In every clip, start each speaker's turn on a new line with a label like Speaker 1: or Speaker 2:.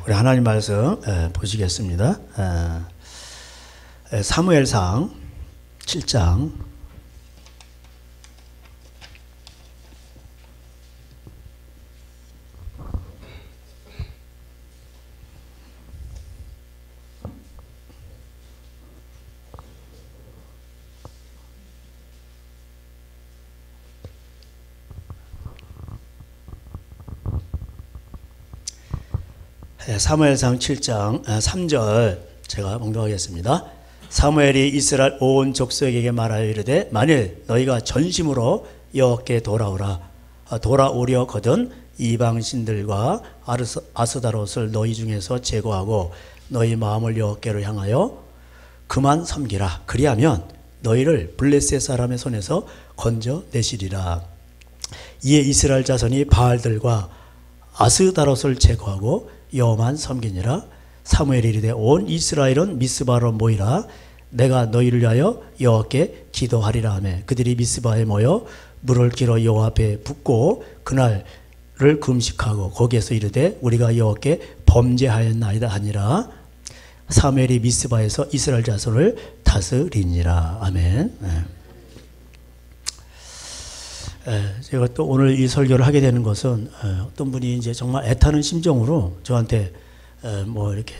Speaker 1: 우리 하나님 말씀 보시겠습니다. 사무엘상 7장 사무엘상 7장 3절 제가 봉독하겠습니다. 사무엘이 이스라엘 온 족속에게 말하여 이르되 만일 너희가 전심으로 여호와께 돌아오려거든 이방 신들과 아스다롯을 너희 중에서 제거하고 너희 마음을 여호와께로 향하여 그만 섬기라. 그리하면 너희를 블레셋 사람의 손에서 건져내시리라. 이에 이스라엘 자손이 바알들과 아스다롯을 제거하고 여호와만 섬기니라. 사무엘이 이르되 온 이스라엘은 미스바로 모이라. 내가 너희를 위하여 여호와께 기도하리라 하매 그들이 미스바에 모여 물을 길어 여호와 앞에 붓고 그날을 금식하고 거기에서 이르되 우리가 여호와께 범죄하였나이다 하니라. 사무엘이 미스바에서 이스라엘 자손을 다스리니라. 아멘. 제가 또 오늘 이 설교를 하게 되는 것은 어떤 분이 이제 정말 애타는 심정으로 저한테 뭐 이렇게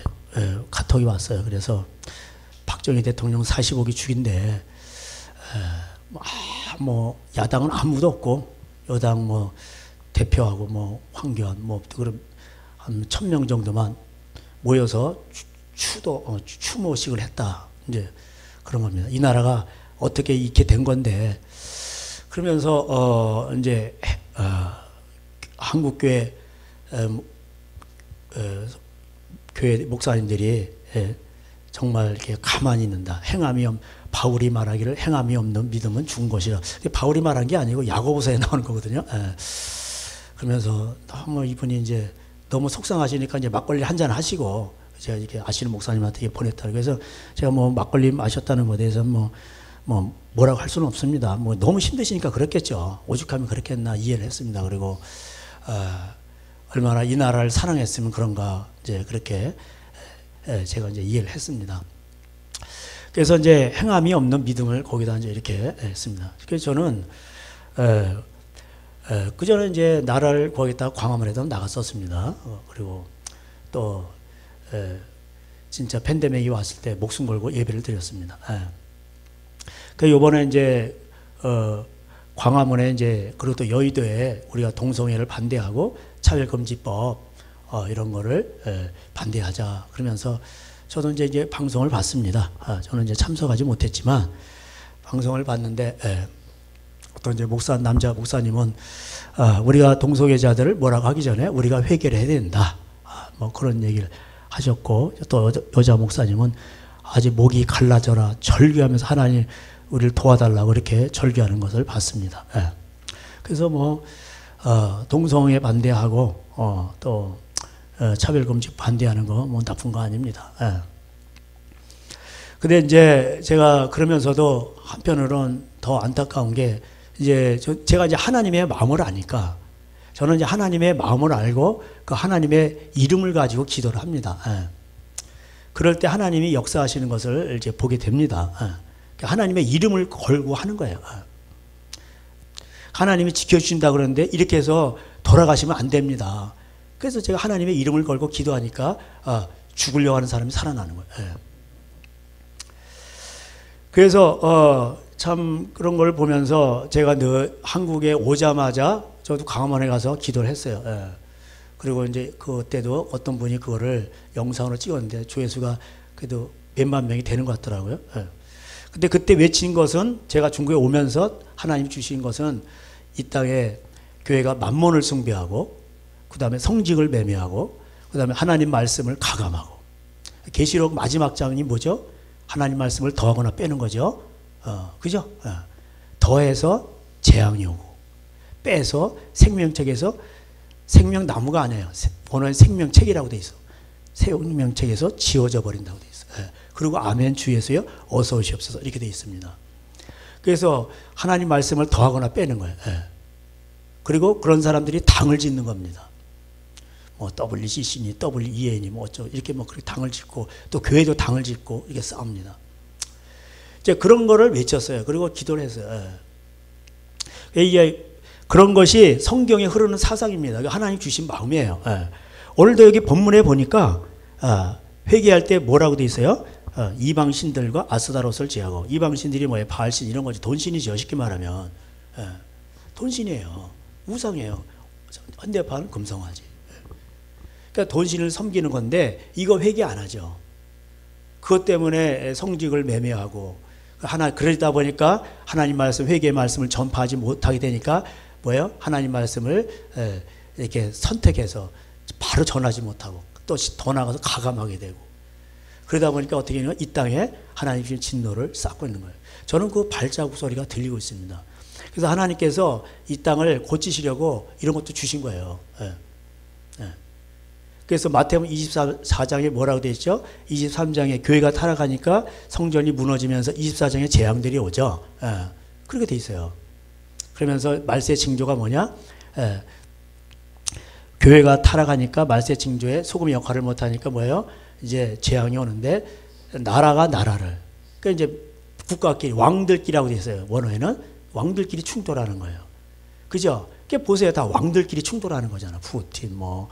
Speaker 1: 카톡이 왔어요. 그래서 박정희 대통령 45기 죽인데 뭐 야당은 아무도 없고 여당 뭐 대표하고 뭐 황교안 뭐 그런 한 1000명 정도만 모여서 추모식을 했다. 이제 그런 겁니다. 이 나라가 어떻게 이렇게 된 건데. 그러면서 이제 한국교회 교회 목사님들이 정말 이렇게 가만히 있는다. 바울이 말하기를 행함이 없는 믿음은 죽은 것이라. 바울이 말한 게 아니고 야고보서에 나오는 거거든요. 그러면서 너무 이분이 이제 너무 속상하시니까 이제 막걸리 한잔 하시고 제가 이렇게 아시는 목사님한테 보냈다. 그래서 제가 뭐 막걸리 마셨다는 것에 대해서 뭐라고 할 수는 없습니다. 뭐 너무 힘드시니까 그렇겠죠. 오죽하면 그렇겠나 이해를 했습니다. 그리고 얼마나 이 나라를 사랑했으면 그런가 이제 그렇게 제가 이제 이해를 했습니다. 그래서 이제 행함이 없는 믿음을 거기다 이제 이렇게 했습니다. 그래서 저는 그 전에 이제 나라를 거기다 광화문에다 나갔었습니다. 그리고 또 진짜 팬데믹이 왔을 때 목숨 걸고 예배를 드렸습니다. 그 요번에 이제 광화문에 이제 그리고 또 여의도에 우리가 동성애를 반대하고 차별금지법 이런 거를 반대하자 그러면서 저도 이제 방송을 봤습니다. 저는 이제 참석하지 못했지만 방송을 봤는데 어떤 이제 남자 목사님은 우리가 동성애자들을 뭐라고 하기 전에 우리가 회개를 해야 된다. 뭐 그런 얘기를 하셨고 또 여자 목사님은 아직 목이 갈라져라 절규하면서 하나님 우리를 도와달라고 이렇게 절규하는 것을 봤습니다. 그래서 뭐 동성애 반대하고 또 차별금지 반대하는 거 뭐 나쁜 거 아닙니다. 근데 이제 제가 그러면서도 한편으로는 더 안타까운 게 이제 제가 이제 하나님의 마음을 아니까 저는 이제 하나님의 마음을 알고 그 하나님의 이름을 가지고 기도를 합니다. 그럴 때 하나님이 역사하시는 것을 이제 보게 됩니다. 하나님의 이름을 걸고 하는 거예요. 하나님이 지켜주신다 그러는데 이렇게 해서 돌아가시면 안 됩니다. 그래서 제가 하나님의 이름을 걸고 기도하니까 죽으려고 하는 사람이 살아나는 거예요. 그래서 참 그런 걸 보면서 제가 늘 한국에 오자마자 저도 광화문에 가서 기도를 했어요. 그리고 이제 그때도 어떤 분이 그거를 영상으로 찍었는데 조회수가 그래도 몇만 명이 되는 것 같더라고요. 근데 그때 외친 것은 제가 중국에 오면서 하나님 주신 것은 이 땅에 교회가 만몬을 숭배하고 그 다음에 성직을 매매하고 그 다음에 하나님 말씀을 가감하고 계시록 마지막 장이 뭐죠? 하나님 말씀을 더하거나 빼는 거죠. 그죠? 더해서 재앙이 오고 빼서 생명책에서 생명나무가 아니에요. 번호는 생명책이라고 돼 있어. 생명책에서 지워져 버린다고 돼 있어. 그리고 아멘 주 예수여 어서 오시옵소서 이렇게 돼 있습니다. 그래서 하나님 말씀을 더하거나 빼는 거예요. 그리고 그런 사람들이 당을 짓는 겁니다. 뭐 WCC니 WEA니 뭐 어쩌고 이렇게 뭐 그렇게 당을 짓고 또 교회도 당을 짓고 이렇게 싸웁니다. 이제 그런 거를 외쳤어요. 그리고 기도를 했어요. 이게 그런 것이 성경에 흐르는 사상입니다. 하나님 주신 마음이에요. 오늘도 여기 본문에 보니까 회개할 때 뭐라고 돼 있어요? 이방신들과 아스다롯을 제하고. 이방신들이 뭐예요? 바알신 이런 거지. 돈신이죠. 쉽게 말하면. 돈신이에요. 우상이에요. 현대판 금성화지. 그러니까 돈신을 섬기는 건데 이거 회개 안 하죠. 그것 때문에 성직을 매매하고 그러다 보니까 하나님 말씀, 회개의 말씀을 전파하지 못하게 되니까 뭐예요? 하나님 말씀을 이렇게 선택해서 바로 전하지 못하고 또 더 나가서 가감하게 되고 그러다 보니까 어떻게 되냐면 이 땅에 하나님 주신 진노를 쌓고 있는 거예요. 저는 그 발자국 소리가 들리고 있습니다. 그래서 하나님께서 이 땅을 고치시려고 이런 것도 주신 거예요. 그래서 마태복음 24장에 뭐라고 되어 있죠? 23장에 교회가 타락하니까 성전이 무너지면서 24장에 재앙들이 오죠. 그렇게 돼 있어요. 그러면서 말세 징조가 뭐냐? 교회가 타락하니까 말세 징조에 소금의 역할을 못하니까 뭐예요? 이제 재앙이 오는데 나라가 나라를 그러니까 이제 국가끼리 왕들끼리라고 되어 있어요. 원어에는 왕들끼리 충돌하는 거예요. 그죠? 그게 보세요. 다 왕들끼리 충돌하는 거잖아. 푸틴 뭐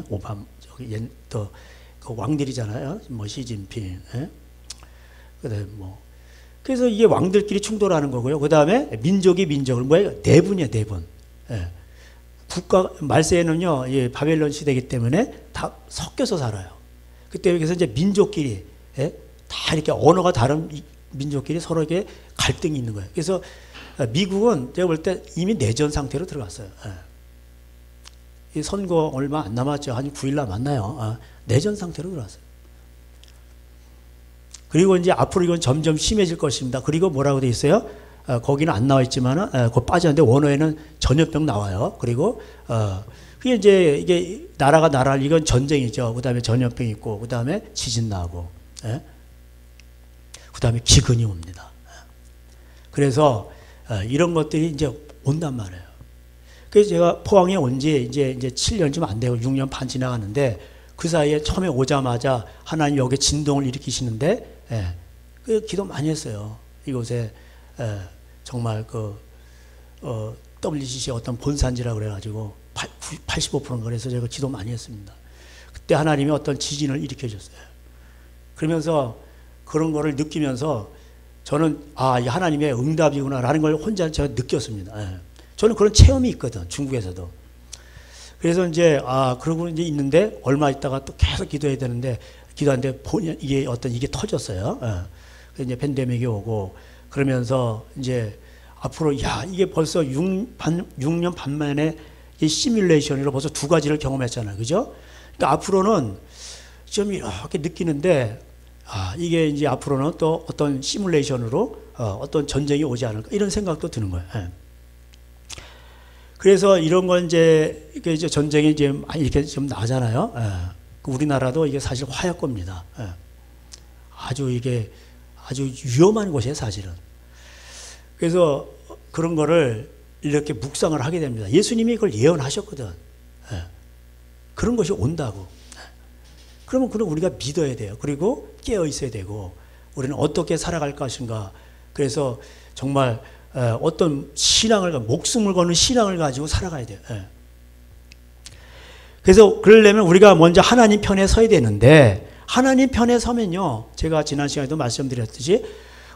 Speaker 1: 오바마 또 그 왕들이잖아요. 뭐 시진핑. 그다음에 뭐 그래서 이게 왕들끼리 충돌하는 거고요. 그다음에 민족이 민족을 뭐예요? 내분이에요, 내분. 국가 말세에는요, 바벨론 시대이기 때문에 다 섞여서 살아요. 그때 그래서 이제 민족끼리 다 이렇게 언어가 다른 민족끼리 서로 이렇게 갈등이 있는 거예요. 그래서 미국은 제가 볼 때 이미 내전 상태로 들어갔어요. 이 선거 얼마 안 남았죠. 한 9일 남았나요? 내전 상태로 들어갔어요. 그리고 이제 앞으로 이건 점점 심해질 것입니다. 그리고 뭐라고 돼 있어요? 거기는 안 나와 있지만은 그거 빠졌는데 원어에는 전염병 나와요. 그리고 그게 이제 이게 나라가 나라를 이건 전쟁이죠. 그다음에 전염병 있고 그다음에 지진 나고 그다음에 기근이 옵니다. 그래서 이런 것들이 이제 온단 말이에요. 그래서 제가 포항에 온 지 이제 7년쯤 안 되고 6년 반 지나가는데 그 사이에 처음에 오자마자 하나님 여기 진동을 일으키시는데 그 기도 많이 했어요. 이곳에 정말 그 WCC 어떤 본산지라 그래가지고 85%인가 그래서 제가 기도 많이 했습니다. 그때 하나님이 어떤 지진을 일으켜 줬어요. 그러면서 그런 거를 느끼면서 저는 이 하나님의 응답이구나라는 걸 혼자 제가 느꼈습니다. 저는 그런 체험이 있거든, 중국에서도. 그래서 이제 그러고 이제 있는데 얼마 있다가 또 계속 기도해야 되는데 기도하는데 이게 이게 터졌어요. 그래서 이제 팬데믹이 오고 그러면서 이제 앞으로 이게 벌써 6년 반 만에 이 시뮬레이션으로 벌써 두 가지를 경험했잖아요. 그죠? 그러니까 앞으로는 좀 이렇게 느끼는데 이게 이제 앞으로는 또 어떤 시뮬레이션으로 어떤 전쟁이 오지 않을까 이런 생각도 드는 거예요. 그래서 이런 건 이제 전쟁이 이제 이렇게 좀 나잖아요. 우리나라도 이게 사실 화약고입니다. 아주 위험한 곳이에요, 사실은. 그래서 그런 거를 이렇게 묵상을 하게 됩니다. 예수님이 그걸 예언하셨거든. 그런 것이 온다고. 그러면 그럼 우리가 믿어야 돼요. 그리고 깨어 있어야 되고 우리는 어떻게 살아갈 것인가. 그래서 정말 어떤 신앙을 목숨을 거는 신앙을 가지고 살아가야 돼요. 그래서 그러려면 우리가 먼저 하나님 편에 서야 되는데 하나님 편에 서면요. 제가 지난 시간에도 말씀드렸듯이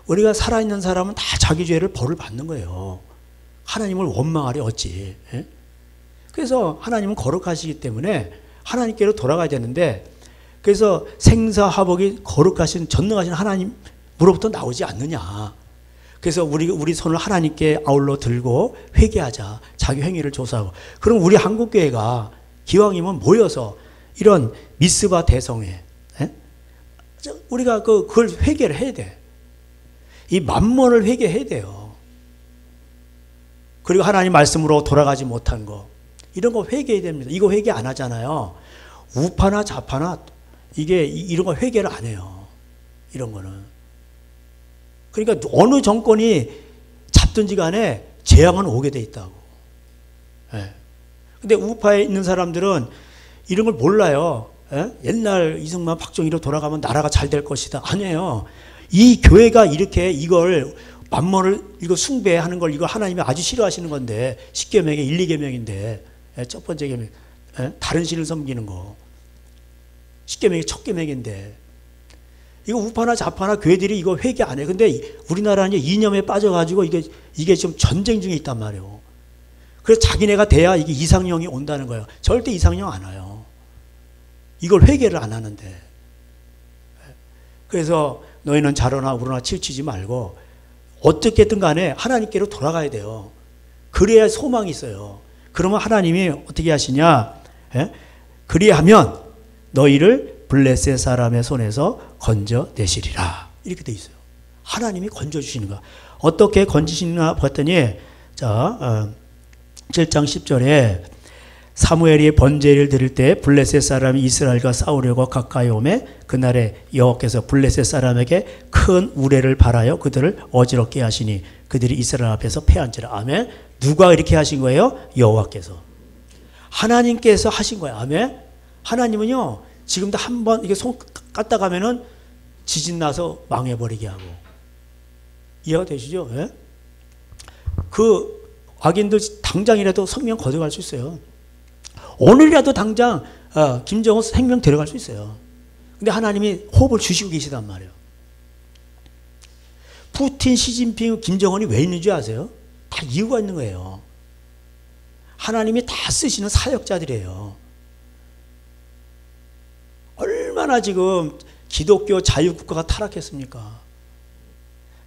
Speaker 1: 우리가 살아있는 사람은 다 자기 죄를 벌을 받는 거예요. 하나님을 원망하려 어찌. 그래서 하나님은 거룩하시기 때문에 하나님께로 돌아가야 되는데 그래서 생사화복이 거룩하신 전능하신 하나님으로부터 나오지 않느냐. 그래서 우리 손을 하나님께 아울러 들고 회개하자. 자기 행위를 조사하고. 그럼 우리 한국교회가 기왕이면 모여서 이런 미스바 대성회 우리가 그걸 회개를 해야 돼. 이 만몬을 회개해야 돼요. 그리고 하나님 말씀으로 돌아가지 못한 거 이런 거 회개해야 됩니다. 이거 회개 안 하잖아요. 우파나 좌파나 이런 거 회개를 안 해요. 이런 거는. 그러니까 어느 정권이 잡든지 간에 재앙은 오게 돼 있다고. 근데 우파에 있는 사람들은 이런 걸 몰라요. 예? 옛날 이승만 박정희로 돌아가면 나라가 잘 될 것이다. 아니에요. 이 교회가 이렇게 이걸 만mon을 이거 숭배하는 걸 이거 하나님이 아주 싫어하시는 건데 10계명의 1, 2계명인데 첫 번째 계명 다른 신을 섬기는 거 10계명이 첫 계명인데 이거 우파나 좌파나 교회들이 이거 회개 안 해. 근데 우리나라는 이념에 빠져가지고 이게 지금 전쟁 중에 있단 말이에요. 그래서 자기네가 돼야 이게 이상형이 온다는 거예요. 절대 이상형 안 와요. 이걸 회개를 안 하는데. 그래서 너희는 자로나 우로나 치우치지 말고 어떻게든 간에 하나님께로 돌아가야 돼요. 그래야 소망이 있어요. 그러면 하나님이 어떻게 하시냐? 그리하면 너희를 블레셋 사람의 손에서 건져내시리라. 이렇게 돼 있어요. 하나님이 건져주시는 거. 어떻게 건지시나 봤더니 자 7장 10절에 사무엘이 번제를 드릴 때 블레셋 사람이 이스라엘과 싸우려고 가까이 오매 그날에 여호와께서 블레셋 사람에게 큰 우레를 발하여 그들을 어지럽게 하시니 그들이 이스라엘 앞에서 패한지라. 아멘. 누가 이렇게 하신 거예요? 여호와께서. 하나님께서 하신 거예요. 아멘. 하나님은요 지금도 한번 이게 손 갖다 가면은 지진 나서 망해버리게 하고. 이해가 되시죠? 예? 그 악인들 당장이라도 성명 거둬갈 수 있어요. 오늘이라도 당장 김정은 생명 데려갈 수 있어요. 근데 하나님이 호흡을 주시고 계시단 말이에요. 푸틴, 시진핑, 김정은이 왜 있는 줄 아세요? 다 이유가 있는 거예요. 하나님이 다 쓰시는 사역자들이에요. 얼마나 지금 기독교 자유국가가 타락했습니까?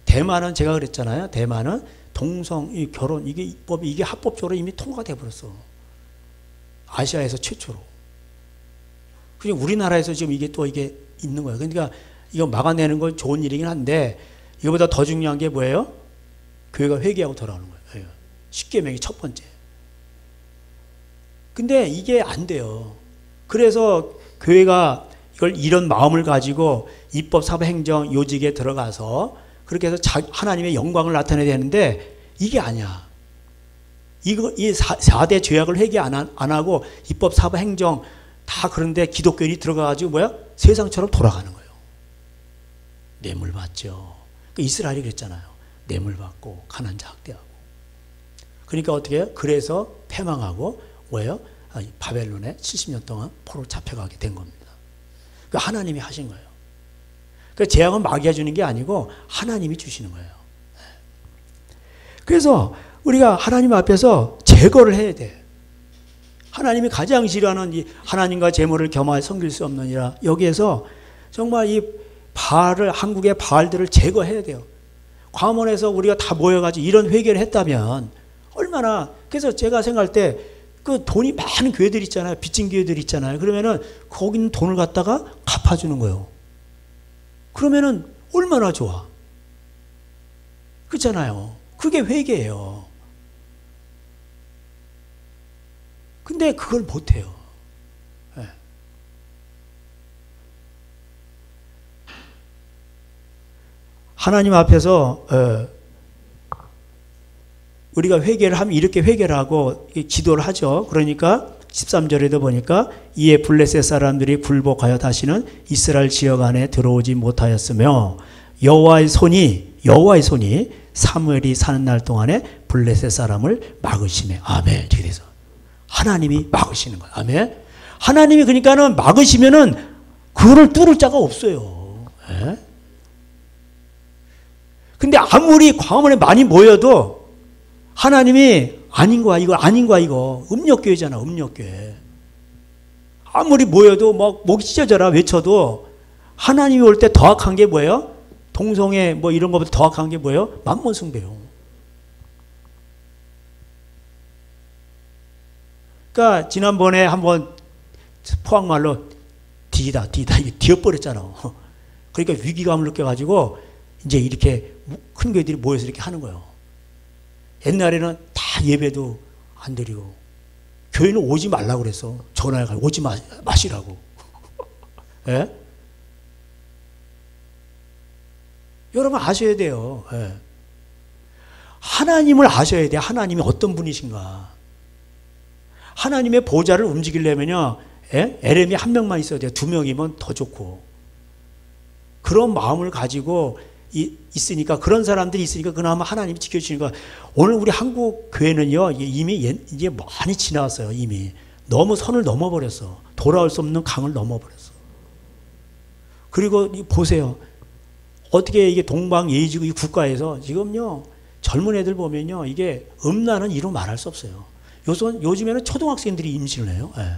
Speaker 1: 대만은 제가 그랬잖아요. 대만은 동성 결혼 이게 입법이 이게 합법적으로 이미 통과가 돼버렸어. 아시아에서 최초로. 그냥 우리나라에서 지금 이게 또 이게 있는 거예요. 그러니까 이거 막아내는 건 좋은 일이긴 한데 이거보다 더 중요한 게 뭐예요? 교회가 회개하고 돌아오는 거예요. 십계명이 첫 번째. 근데 이게 안 돼요. 그래서 교회가 이걸 이런 마음을 가지고 입법, 사법, 행정, 요직에 들어가서 그렇게 해서 하나님의 영광을 나타내야 되는데 이게 아니야. 이 4대 죄악을 회개 안 하고 입법, 사법, 행정 다 그런데 기독교인이 들어가가지고 뭐야? 세상처럼 돌아가는 거예요. 뇌물 받죠. 이스라엘이 그랬잖아요. 뇌물 받고 가난자 학대하고. 그러니까 어떻게 해요? 그래서 패망하고 뭐예요? 바벨론에 70년 동안 포로 잡혀가게 된 겁니다. 그러니까 하나님이 하신 거예요. 그러니까 재앙은 마귀가 주는 게 아니고 하나님이 주시는 거예요. 그래서 우리가 하나님 앞에서 제거를 해야 돼. 하나님이 가장 싫어하는 이 하나님과 재물을 겸하여 섬길 수 없느니라. 여기에서 정말 이 바알을 한국의 바알들을 제거해야 돼요. 광화문에서 우리가 다 모여가지고 이런 회개를 했다면 얼마나. 그래서 제가 생각할 때 그 돈이 많은 교회들 있잖아요. 빚진 교회들 있잖아요. 그러면은 거기 있는 돈을 갖다가 갚아주는 거예요. 그러면은 얼마나 좋아. 그렇잖아요. 그게 회개예요. 근데 그걸 못해요. 네. 하나님 앞에서 우리가 회개를 하면 이렇게 회개를 하고 기도를 하죠. 그러니까 13절에도 보니까 이에 블레셋 사람들이 굴복하여 다시는 이스라엘 지역 안에 들어오지 못하였으며 여호와의 손이 사무엘이 사는 날 동안에 블레셋 사람을 막으시네. 아멘. 이렇게 돼서 하나님이 막으시는 거예요. 아멘. 하나님이 그러니까는 막으시면은 그거를 뚫을 자가 없어요. 예? 근데 아무리 광화문에 많이 모여도 하나님이 아닌 거야, 이거. 음력교회잖아, 음력교회. 아무리 모여도 막 목이 찢어져라 외쳐도 하나님이 올 때 더 악한 게 뭐예요? 동성애 뭐 이런 것보다 더 악한 게 뭐예요? 만몬숭배요. 그러니까 지난번에 한번 포항말로 디다 이게 뒤어버렸잖아. 그러니까 위기감을 느껴가지고 이제 이렇게 큰 교회들이 모여서 이렇게 하는 거예요. 옛날에는 다 예배도 안 드리고 교회는 오지 말라고 그랬어. 전화해 가지고 오지 마시라고. 예? 여러분 아셔야 돼요. 예. 하나님을 아셔야 돼요. 하나님이 어떤 분이신가. 하나님의 보좌를 움직이려면요, 예? LM이 한 명만 있어야 돼요. 두 명이면 더 좋고. 그런 마음을 가지고 있으니까, 그런 사람들이 있으니까 그나마 하나님이 지켜주시는 거야. 오늘 우리 한국 교회는요, 이미 이제 많이 지나갔어요. 이미 너무 선을 넘어버렸어. 돌아올 수 없는 강을 넘어버렸어. 그리고 보세요. 어떻게 이게 동방예의지구 이 국가에서 지금요, 젊은 애들 보면요, 이게 음란은 이루 말할 수 없어요. 요즘에는 초등학생들이 임신을 해요. 예.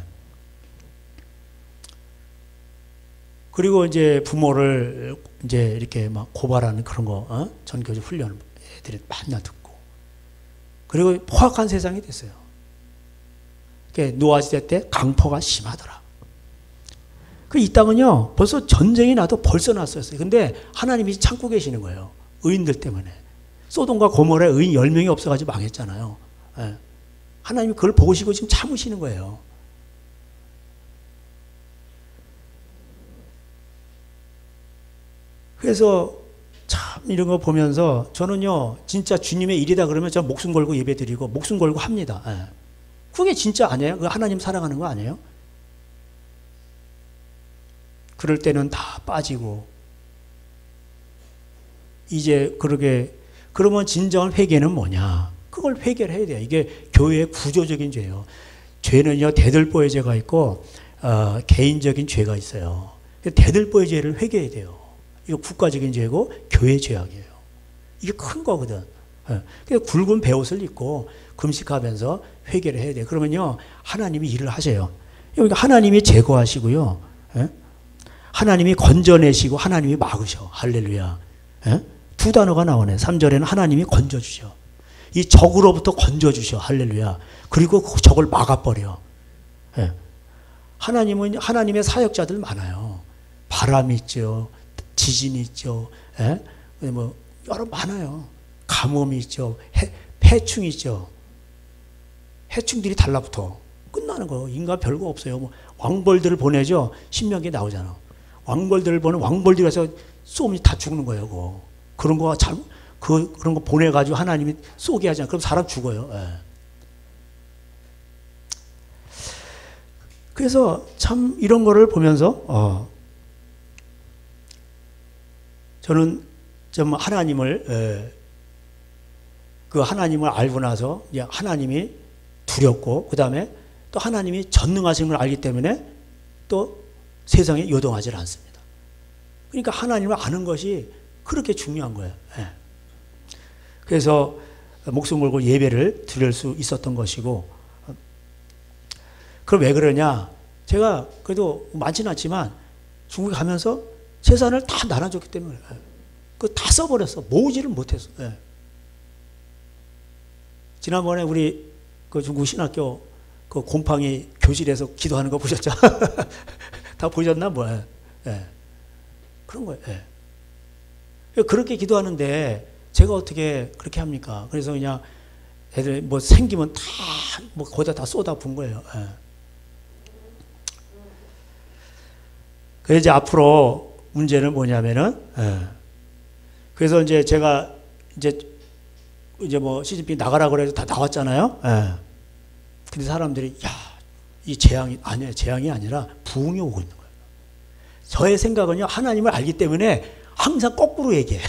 Speaker 1: 그리고 이제 부모를 이제 이렇게 막 고발하는 그런 거, 전교조 훈련 애들이 맨날 듣고. 그리고 포악한 세상이 됐어요. 노아시대 때 강포가 심하더라. 이 땅은요, 벌써 전쟁이 나도 벌써 났었어요. 근데 하나님이 참고 계시는 거예요. 의인들 때문에. 소돔과 고모라에 의인 10명이 없어가지고 망했잖아요. 예. 하나님이 그걸 보시고 지금 참으시는 거예요. 그래서 참 이런 거 보면서 저는요, 진짜 주님의 일이다 그러면 저 목숨 걸고 예배 드리고 목숨 걸고 합니다. 예. 그게 진짜 아니에요? 그 하나님 사랑하는 거 아니에요? 그럴 때는 다 빠지고, 이제 그러면 진정한 회개는 뭐냐? 그걸 회개를 해야 돼요. 이게 교회의 구조적인 죄예요. 죄는요, 대들보의 죄가 있고, 개인적인 죄가 있어요. 대들보의 죄를 회개해야 돼요. 이거 국가적인 죄고, 교회 죄악이에요. 이게 큰 거거든. 그래서 굵은 베옷을 입고 금식하면서 회개를 해야 돼요. 그러면요, 하나님이 일을 하세요. 그러니까 하나님이 제거하시고요. 하나님이 건져내시고 하나님이 막으셔. 할렐루야. 두 단어가 나오네. 3절에는 하나님이 건져주셔. 이 적으로부터 건져주셔. 할렐루야. 그리고 그 적을 막아버려. 하나님은, 하나님의 사역자들 많아요. 바람이 있죠. 지진이 있죠. 뭐 여러 많아요. 가뭄이 있죠. 해충이 있죠. 해충들이 달라붙어. 끝나는 거예요. 인간 별거 없어요. 뭐 왕벌들을 보내죠. 신명기에 나오잖아. 왕벌들을 보내, 왕벌들이 가서 쏘면 다 죽는 거예요. 그거. 그런 거 그런 거 보내가지고 하나님이 쏘게 하잖아. 그럼 사람 죽어요. 예. 그래서 참 이런 거를 보면서 저는 좀 하나님을 그 하나님을 알고 나서 이제 하나님이 두렵고, 그 다음에 또 하나님이 전능하신 걸 알기 때문에 또 세상에 요동하지 않습니다. 그러니까 하나님을 아는 것이 그렇게 중요한 거예요. 예. 그래서 목숨 걸고 예배를 드릴 수 있었던 것이고, 그럼 왜 그러냐? 제가 그래도 많지는 않지만 중국에 가면서 재산을 다 나눠줬기 때문에 그거 다 써버렸어. 모으지를 못했어. 예. 지난번에 우리 그 중국 신학교 그 곰팡이 교실에서 기도하는 거 보셨죠? 다 보셨나? 뭐야? 예. 그런 거예요. 예. 그렇게 기도하는데 제가 어떻게 그렇게 합니까? 그래서 그냥 애들 뭐 생기면 다 뭐 거기다 다 쏟아 본 거예요. 예. 그래서 이제 앞으로 문제는 뭐냐면은, 그래서 이제 제가 이제 뭐 시진핑 나가라고 그래서 다 나왔잖아요. 근데 사람들이 야, 이 재앙이 아니야. 재앙이 아니라 부흥이 오고 있는 거예요. 저의 생각은요, 하나님을 알기 때문에 항상 거꾸로 얘기해.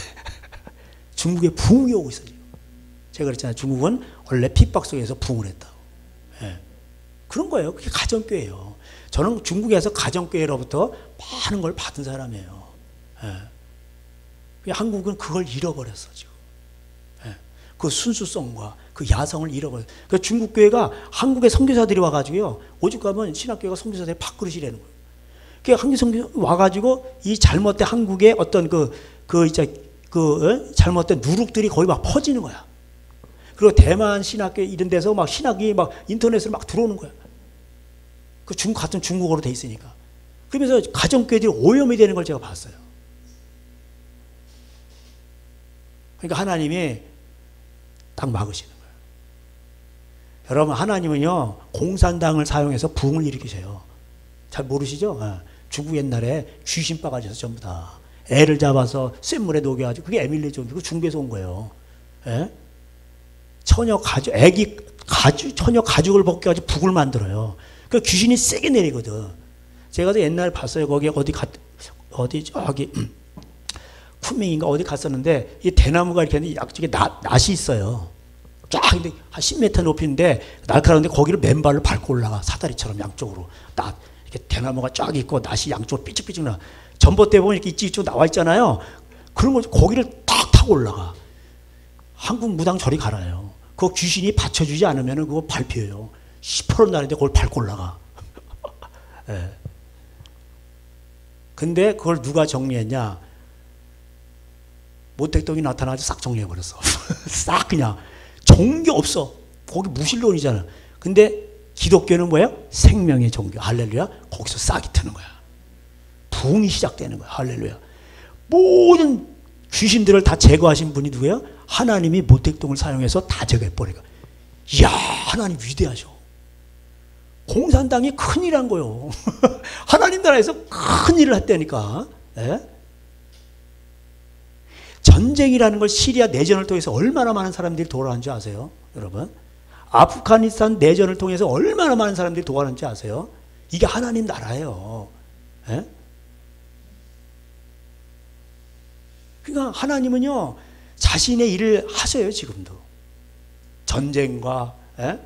Speaker 1: 중국에 부흥이 오고 있어요. 제가 그랬잖아요. 중국은 원래 핍박 속에서 부흥을 했다고. 그런 거예요. 그게 가정교회예요. 저는 중국에서 가정교회로부터 많은 걸 받은 사람이에요. 한국은 그걸 잃어버렸어, 지금. 그 순수성과 그 야성을 잃어버렸어. 그러니까 중국 교회가 한국의 선교사들이 와가지고요, 오죽 가면 신학교가 선교사들의 밥그릇이라는 거예요. 그러니까 한국 선교 와가지고 이 잘못된 한국의 어떤 잘못된 누룩들이 거의 막 퍼지는 거야. 그리고 대만 신학교 이런 데서 막 신학이 막 인터넷으로 막 들어오는 거야. 그 중국 같은 중국어로 돼 있으니까. 그러면서 가정교회들이 오염이 되는 걸 제가 봤어요. 그러니까 하나님이 딱 막으시는 거예요. 여러분, 하나님은요, 공산당을 사용해서 부흥을 일으키세요. 잘 모르시죠? 중국 옛날에 귀신 빠가지고 전부 다 애를 잡아서 쇳물에 녹여가지고, 그게 에밀리 존스, 그 중국에서 온 거예요. 처녀 가죽을 벗겨가지고 북을 만들어요. 그 귀신이 세게 내리거든. 제가 옛날에 봤어요. 거기 어디 저기 쿤밍인가 어디 갔었는데 이 대나무가 이렇게 있는데 약쪽에 낫이 있어요. 쫙 근데 한 10m 높이인데 날카로운데 거기를 맨발로 밟고 올라가. 사다리처럼 양쪽으로 낫 이렇게 대나무가 쫙 있고 낫이 양쪽으로 삐쭉삐쭉 나. 전봇대 보면 이렇게 이쪽 나와 있잖아요. 그런 거 거기를 탁 타고 올라가. 한국 무당 저리 가라요. 그거 귀신이 받쳐주지 않으면 그거 밟혀요. 시퍼런 날인데 그걸 밟고 올라가. 네. 근데 그걸 누가 정리했냐? 모택동이 나타나서 싹 정리해버렸어. 싹 그냥. 종교 없어. 거기 무신론이잖아. 근데 기독교는 뭐예요? 생명의 종교. 할렐루야. 거기서 싹이 트는 거야. 부흥이 시작되는 거야. 할렐루야. 모든 귀신들을 다 제거하신 분이 누구예요? 하나님이 모택동을 사용해서 다 제거해버리고. 이야, 하나님 위대하죠. 공산당이 큰일 한 거요. 하나님 나라에서 큰일을 했다니까. 예? 전쟁이라는 걸 시리아 내전을 통해서 얼마나 많은 사람들이 돌아간 줄 아세요? 여러분. 아프가니스탄 내전을 통해서 얼마나 많은 사람들이 돌아간지 아세요? 이게 하나님 나라예요. 예? 그러니까 하나님은요, 자신의 일을 하셔요, 지금도. 전쟁과, 예?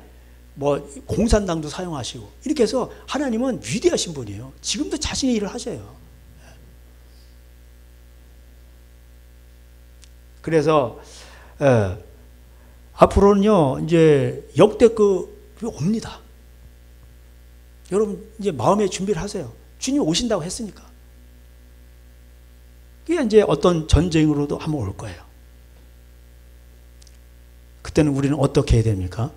Speaker 1: 뭐, 공산당도 사용하시고. 이렇게 해서 하나님은 위대하신 분이에요. 지금도 자신의 일을 하셔요. 그래서, 앞으로는요, 이제 역대급이 옵니다. 여러분, 이제 마음의 준비를 하세요. 주님 오신다고 했으니까. 그게 이제 어떤 전쟁으로도 한번 올 거예요. 그때는 우리는 어떻게 해야 됩니까?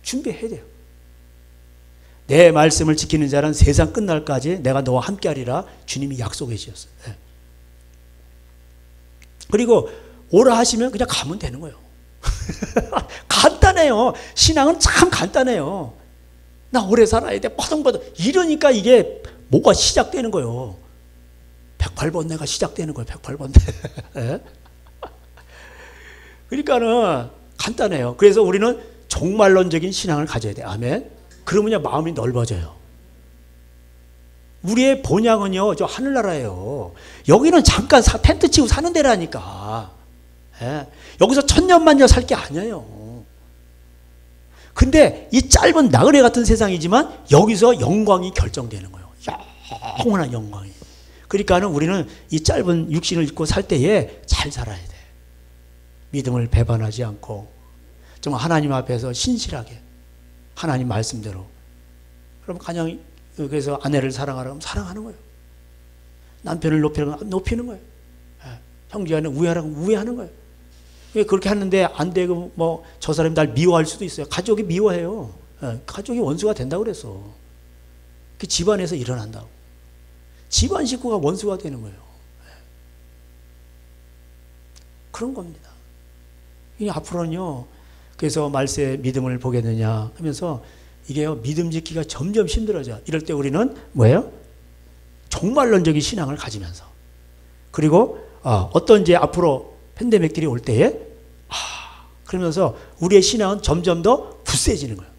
Speaker 1: 준비해야 돼요. 내 말씀을 지키는 자는 세상 끝날까지 내가 너와 함께 하리라 주님이 약속해 주셨어요. 그리고 오라 하시면 그냥 가면 되는 거예요. 간단해요. 신앙은 참 간단해요. 나 오래 살아야 돼. 버둥버둥. 이러니까 이게 뭐가 시작되는 거예요. 108번뇌가 시작되는 거예요. 108번뇌. 그러니까는 간단해요. 그래서 우리는 종말론적인 신앙을 가져야 돼. 아멘. 그러면요 마음이 넓어져요. 우리의 본향은요 저 하늘나라예요. 여기는 잠깐 텐트 치고 사는 데라니까. 예? 여기서 천년만년 살 게 아니에요. 근데 이 짧은 나그네 같은 세상이지만 여기서 영광이 결정되는 거예요. 영원한 영광이. 그러니까는 우리는 이 짧은 육신을 입고 살 때에 잘 살아야 돼. 믿음을 배반하지 않고 정말 하나님 앞에서 신실하게 하나님 말씀대로. 그럼 가령 그래서 아내를 사랑하라면 사랑하는 거예요. 남편을 높이라면 높이는 거예요. 형제간에 우애하라면 우애하는 거예요. 그렇게 하는데 안 되고 뭐 저 사람이 날 미워할 수도 있어요. 가족이 미워해요. 가족이 원수가 된다고 그랬어. 그 집안에서 일어난다고. 집안 식구가 원수가 되는 거예요. 그런 겁니다. 이 앞으로는요. 그래서 말세 믿음을 보겠느냐 하면서 이게요 믿음 지키기가 점점 힘들어져. 이럴 때 우리는 뭐예요? 종말론적인 신앙을 가지면서 그리고 어떤 이제 앞으로 팬데믹들이 올 때에 그러면서 우리의 신앙은 점점 더 굳세지는 거예요.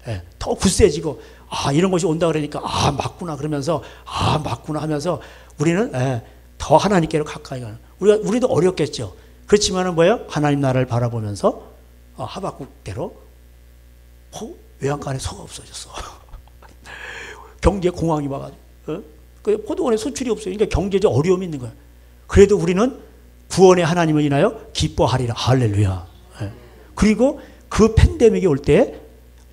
Speaker 1: 예, 더 굳세지고 이런 것이 온다 그러니까 맞구나 그러면서 맞구나 하면서 우리는 더 하나님께로 가까이 가는. 우리도 어렵겠죠. 그렇지만은 뭐예요? 하나님 나라를 바라보면서 하박국대로 외양간에 소가 없어졌어. 경제 공황이 와가지고 그 포도원에 수출이 없어요. 그러니까 경제적 어려움이 있는 거예요. 그래도 우리는 구원의 하나님을 인하여 기뻐하리라. 할렐루야. 그리고 그 팬데믹이 올 때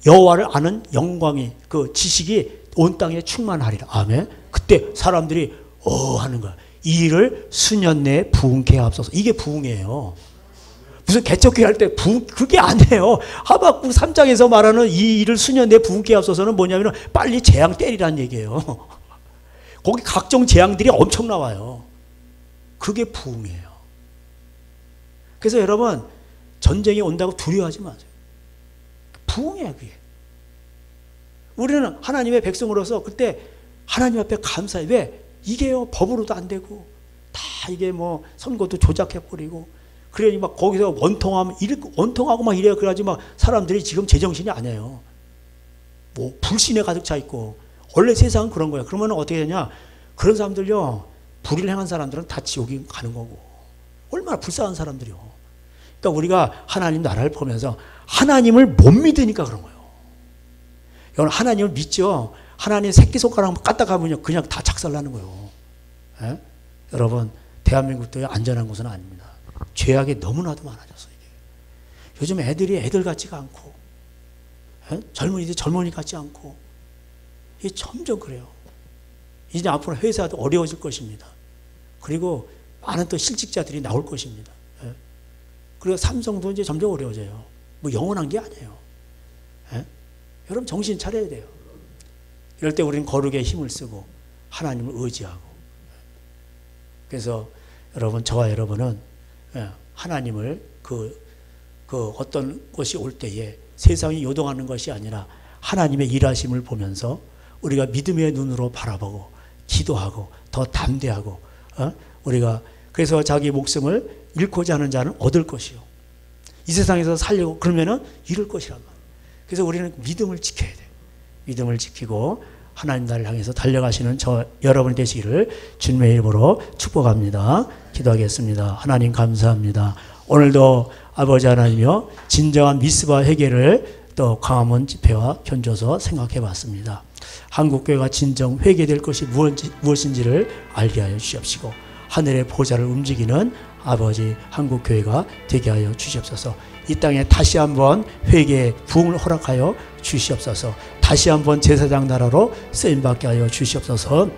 Speaker 1: 여호와를 아는 영광이 그 지식이 온 땅에 충만하리라. 아멘. 그때 사람들이 하는 거야. 이 일을 수년 내에 부흥케 하옵소서. 이게 부흥이에요. 무슨 개척기 할 때 부흥 그게 아니에요. 하박국 3장에서 말하는 이 일을 수년 내에 부흥케 하옵소서는 뭐냐면 빨리 재앙 때리라는 얘기예요. 거기 각종 재앙들이 엄청 나와요. 그게 부흥이에요. 그래서 여러분 전쟁이 온다고 두려워하지 마세요. 부흥이에요 그게. 우리는 하나님의 백성으로서 그때 하나님 앞에 감사해. 왜? 이게요 법으로도 안 되고 다 이게 뭐 선거도 조작해버리고 그러니 막 거기서 원통하고 막 이래요. 그래가지고 막 사람들이 지금 제정신이 아니에요. 뭐 불신에 가득 차 있고 원래 세상은 그런 거예요. 그러면 어떻게 되냐? 그런 사람들요, 불의를 행한 사람들은 다 지옥에 가는 거고. 얼마나 불쌍한 사람들이요. 그러니까 우리가 하나님 나라를 보면서 하나님을 못 믿으니까 그런 거예요. 여러분 하나님을 믿죠. 하나님 새끼손가락 까딱하면요 그냥 다 작살나는 거예요. 예? 여러분 대한민국도 안전한 곳은 아닙니다. 죄악이 너무나도 많아졌어요. 이게. 요즘 애들이 애들 같지가 않고, 예? 젊은이들 젊은이 같지 않고, 이게 점점 그래요. 이제 앞으로 회사도 어려워질 것입니다. 그리고 많은 또 실직자들이 나올 것입니다. 예? 그리고 삼성도 이제 점점 어려워져요. 뭐 영원한 게 아니에요. 예? 여러분 정신 차려야 돼요. 이럴 때 우리는 거룩의 힘을 쓰고 하나님을 의지하고. 그래서 여러분 저와 여러분은 하나님을 그 어떤 것이 올 때에 세상이 요동하는 것이 아니라 하나님의 일하심을 보면서 우리가 믿음의 눈으로 바라보고 기도하고 더 담대하고 우리가 그래서 자기 목숨을 잃고자 하는 자는 얻을 것이요. 이 세상에서 살려고 그러면은 잃을 것이란 말이에요. 그래서 우리는 믿음을 지켜야 돼요. 믿음을 지키고 하나님 나라를 향해서 달려가시는 저 여러분이 되시기를 주님의 이름으로 축복합니다. 기도하겠습니다. 하나님 감사합니다. 오늘도 아버지 하나님이여 진정한 미스바 회개를 또 광화문 집회와 견줘서 생각해 봤습니다. 한국교회가 진정 회개될 것이 무엇인지를 알게 하여 주시옵시고 하늘의 보좌를 움직이는 아버지 한국교회가 되게 하여 주시옵소서. 이 땅에 다시 한번 회개의 부흥을 허락하여 주시옵소서. 다시 한번 제사장 나라로 쓰임받게 하여 주시옵소서.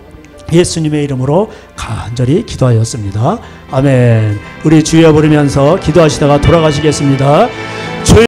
Speaker 1: 예수님의 이름으로 간절히 기도하였습니다. 아멘. 우리 주여 부르면서 기도하시다가 돌아가시겠습니다.